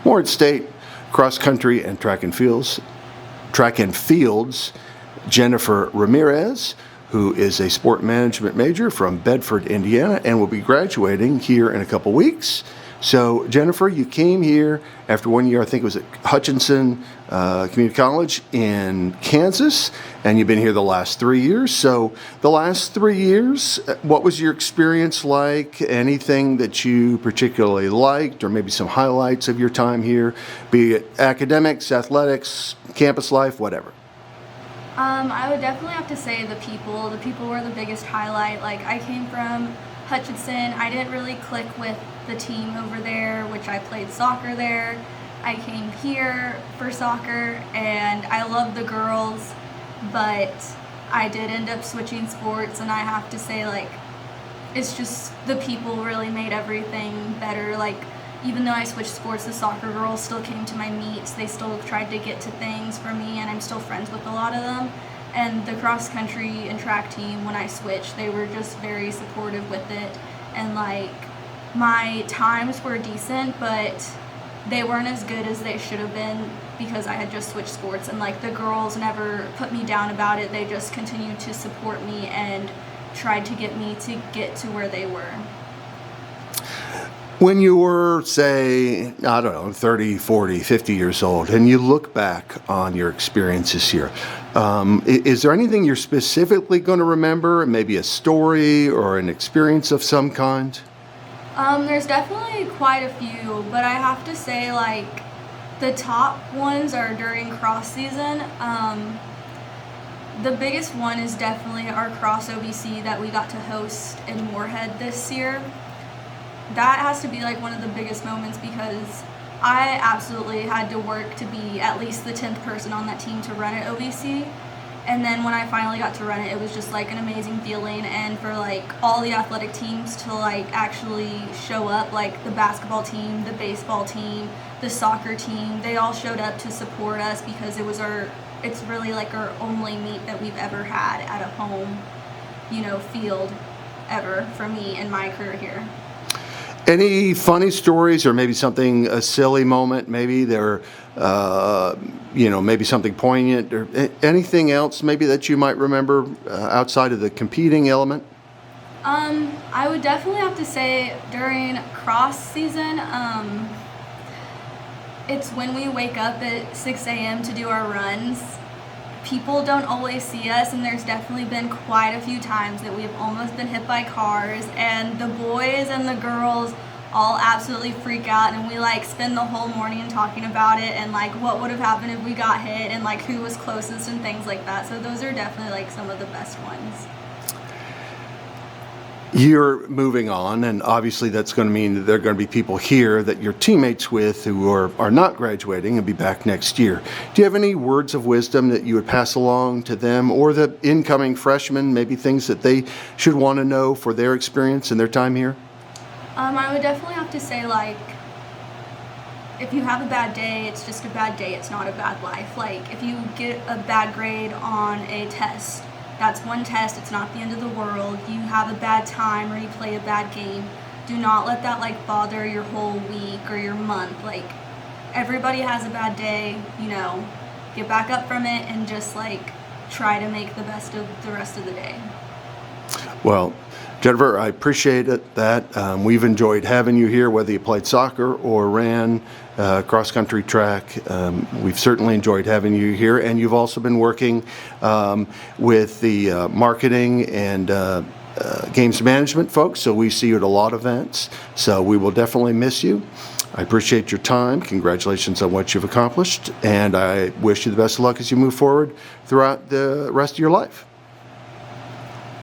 Morehead State cross country and track and fields, Jennifer Ramirez, who is a sport management major from Bedford, Indiana, and will be graduating here in a couple weeks. So, Jennifer, you came here after 1 year, I think it was at Hutchinson Community College in Kansas, and you've been here the last 3 years. So, the last 3 years, what was your experience like? Anything that you particularly liked, or maybe some highlights of your time here, be it academics, athletics, campus life, whatever? I would definitely have to say the people. The people were the biggest highlight. Like, I came from Hutchinson. I didn't really click with the team over there, which I played soccer there. I came here for soccer, and I love the girls, but I did end up switching sports, and I have to say, like, it's just the people really made everything better. Like, even though I switched sports, the soccer girls still came to my meets. They still tried to get to things for me, and I'm still friends with a lot of them. And the cross country and track team, when I switched, they were just very supportive with it. And like, my times were decent, but they weren't as good as they should have been because I had just switched sports. And like, the girls never put me down about it. They just continued to support me and tried to get me to get to where they were. When you were, say, I don't know, 30, 40, 50 years old, and you look back on your experiences here, is there anything you're specifically going to remember, maybe a story or an experience of some kind? There's definitely quite a few, but I have to say, like, the top ones are during cross season. The biggest one is definitely our cross OVC that we got to host in Morehead this year. That has to be like one of the biggest moments because I absolutely had to work to be at least the 10th person on that team to run it OVC. And then when I finally got to run it, it was just like an amazing feeling. And for like all the athletic teams to like actually show up, like the basketball team, the baseball team, the soccer team, they all showed up to support us because it's really like our only meet that we've ever had at a home, field ever for me in my career here. Any funny stories, or maybe a silly moment, maybe maybe something poignant, or anything else maybe that you might remember outside of the competing element? I would definitely have to say during cross season, it's when we wake up at 6 a.m. to do our runs. People don't always see us, and there's definitely been quite a few times that we have almost been hit by cars, and the boys and the girls all absolutely freak out, and we like spend the whole morning talking about it and like what would have happened if we got hit and like who was closest and things like that. So those are definitely like some of the best ones. You're moving on, and obviously that's going to mean that there are going to be people here that you're teammates with who are not graduating and be back next year. Do you have any words of wisdom that you would pass along to them or the incoming freshmen, maybe things that they should want to know for their experience and their time here? I would definitely have to say, like, if you have a bad day, it's just a bad day. It's not a bad life. Like, if you get a bad grade on a test, that's one test. It's not the end of the world. You have a bad time or you play a bad game. Do not let that, like, bother your whole week or your month. Like, everybody has a bad day, get back up from it and just, like, try to make the best of the rest of the day. Well, Jennifer, I appreciate that. We've enjoyed having you here, whether you played soccer or ran cross-country track. We've certainly enjoyed having you here, and you've also been working with the marketing and games management folks, so we see you at a lot of events, so we will definitely miss you. I appreciate your time. Congratulations on what you've accomplished, and I wish you the best of luck as you move forward throughout the rest of your life.